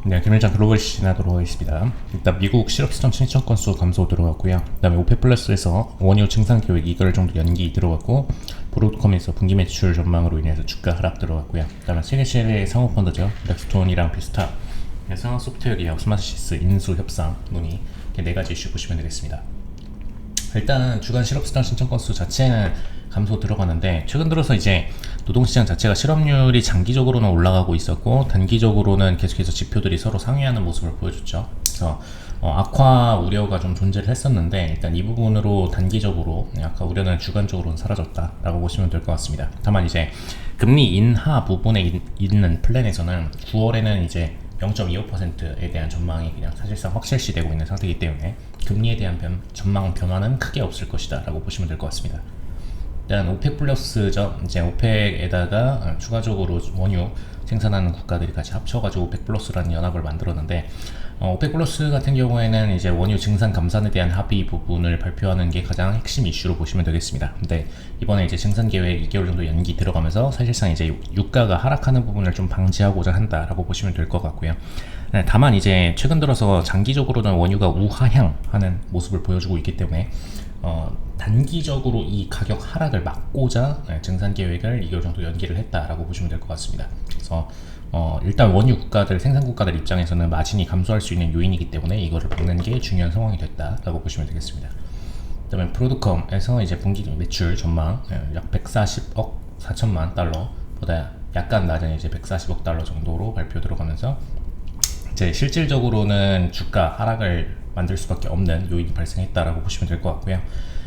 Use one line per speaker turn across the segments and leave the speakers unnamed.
네, 금일장 글로벌 시즌하도록 하겠습니다. 일단 미국 실업시장 신청 건수 감소 들어갔고요. 그 다음에 오펙 플러스에서 원유 증산 계획 2개월 정도 연기 들어갔고, 브로드컴에서 분기 매출 전망으로 인해서 주가 하락 들어갔고요. 그 다음에 세계시의 상호펀드죠. 렉스톤이랑 비슷하에서 소프트웨어 기업 스마트시스 인수 협상 논의, 이렇게 4가지 이슈 보시면 되겠습니다. 일단 주간 실업시장 신청 건수 자체는 감소 들어가는데, 최근 들어서 이제 노동시장 자체가 실업률이 장기적으로는 올라가고 있었고, 단기적으로는 계속해서 지표들이 서로 상회하는 모습을 보여줬죠. 그래서 악화 우려가 좀 존재를 했었는데, 일단 이 부분으로 단기적으로 악화 우려는 주간적으로는 사라졌다라고 보시면 될 것 같습니다. 다만 이제 금리 인하 부분에 있는 플랜에서는 9월에는 이제 0.25%에 대한 전망이 그냥 사실상 확실시되고 있는 상태이기 때문에 금리에 대한 전망 변화는 크게 없을 것이다 라고 보시면 될 것 같습니다. 일단 오펙 플러스죠. 이제 오펙에다가 추가적으로 원유 생산하는 국가들이 같이 합쳐가지고 오펙 플러스라는 연합을 만들었는데, 오펙 플러스 같은 경우에는 이제 원유 증산 감산에 대한 합의 부분을 발표하는 게 가장 핵심 이슈로 보시면 되겠습니다. 근데 이번에 이제 증산 계획 2개월 정도 연기 들어가면서 사실상 이제 유가가 하락하는 부분을 좀 방지하고자 한다라고 보시면 될 것 같고요. 네, 다만 이제 최근 들어서 장기적으로는 원유가 우하향하는 모습을 보여주고 있기 때문에 단기적으로 이 가격 하락을 막고자 증산 계획을 2개월 정도 연기를 했다라고 보시면 될 것 같습니다. 그래서 일단 원유 국가들, 생산 국가들 입장에서는 마진이 감소할 수 있는 요인이기 때문에 이거를 막는 게 중요한 상황이 됐다라고 보시면 되겠습니다. 그다음에 브로드컴에서 이제 분기 매출 전망 약 140억 4천만 달러보다 약간 낮은 이제 140억 달러 정도로 발표 들어가면서, 이제 실질적으로는 주가 하락을 만들 수밖에 없는 요인이 발생했다라고 보시면 될 것 같고요.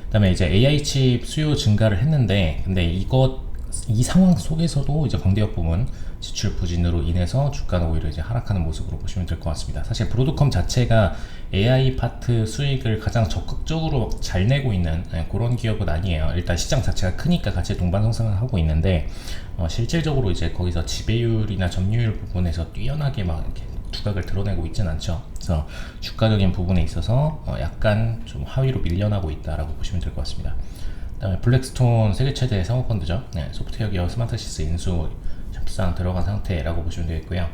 그다음에 이제 AI 칩 수요 증가를 했는데, 근데 이 상황 속에서도 이제 광대역 부문 지출 부진으로 인해서 주가는 오히려 이제 하락하는 모습으로 보시면 될 것 같습니다. 사실 브로드컴 자체가 AI 파트 수익을 가장 적극적으로 잘 내고 있는 그런 기업은 아니에요. 일단 시장 자체가 크니까 같이 동반 성장을 하고 있는데, 실질적으로 이제 거기서 지배율이나 점유율 부분에서 뛰어나게 막 이렇게 두각을 드러내고 있진 않죠. 그래서 주가적인 부분에 있어서 약간 좀 하위로 밀려나고 있다라고 보시면 될 것 같습니다. 그다음에 블랙스톤 세계 최대 사모펀드죠. 네, 소프트웨어 기업 스마트시스 인수 협상 들어간 상태라고 보시면 되겠고요.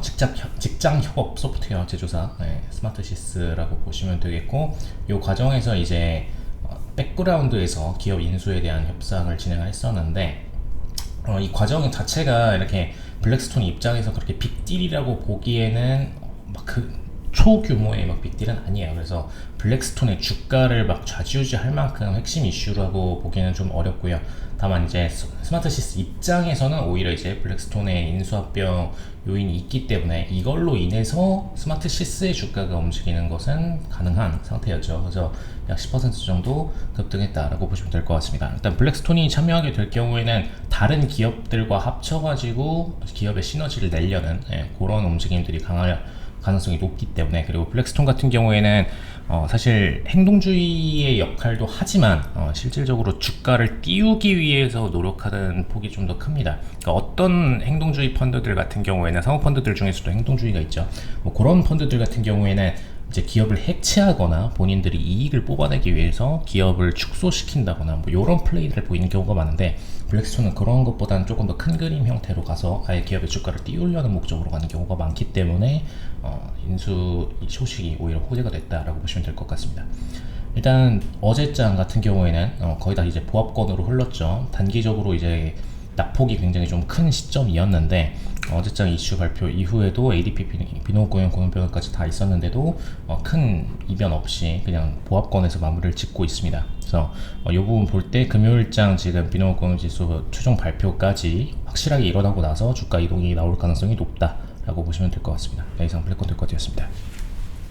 직장 협업 소프트웨어 제조사 스마트시스라고 보시면 되겠고, 이 과정에서 이제 백그라운드에서 기업 인수에 대한 협상을 진행을 했었는데, 이 과정 자체가 이렇게 블랙스톤 입장에서 그렇게 빅딜이라고 보기에는 막 그 초규모의 막 빅딜은 아니에요. 그래서 블랙스톤의 주가를 막 좌지우지할 만큼 핵심 이슈라고 보기에는 좀 어렵고요. 다만 이제 스마트시스 입장에서는 오히려 이제 블랙스톤의 인수합병 요인이 있기 때문에 이걸로 인해서 스마트시스의 주가가 움직이는 것은 가능한 상태였죠. 그래서 약 10% 정도 급등했다라고 보시면 될 것 같습니다. 일단 블랙스톤이 참여하게 될 경우에는 다른 기업들과 합쳐가지고 기업의 시너지를 내려는 그런 움직임들이 강할 가능성이 높기 때문에, 그리고 블랙스톤 같은 경우에는 사실 행동주의의 역할도 하지만 실질적으로 주가를 띄우기 위해서 노력하는 폭이 좀 더 큽니다. 그러니까 어떤 행동주의 펀드들 같은 경우에는, 사모펀드들 중에서도 행동주의가 있죠. 뭐 그런 펀드들 같은 경우에는 이제 기업을 해체하거나 본인들이 이익을 뽑아내기 위해서 기업을 축소시킨다거나 뭐 이런 플레이를 보이는 경우가 많은데, 블랙스톤은 그런 것보다는 조금 더 큰 그림 형태로 가서 아예 기업의 주가를 띄우려는 목적으로 가는 경우가 많기 때문에 인수 소식이 오히려 호재가 됐다라고 보시면 될 것 같습니다. 일단 어제장 같은 경우에는 거의 다 이제 보합권으로 흘렀죠. 단기적으로 이제 낙폭이 굉장히 좀 큰 시점이었는데, 어제장 이슈 발표 이후에도 ADP 비노고용 공연병까지 다 있었는데도 큰 이변 없이 그냥 보합권에서 마무리를 짓고 있습니다. 그래서 이 부분 볼 때 금요일장 지금 비노고용지수 최종 발표까지 확실하게 일어나고 나서 주가 이동이 나올 가능성이 높다라고 보시면 될 것 같습니다. 네, 이상 블랙콘 될 것 같았습니다.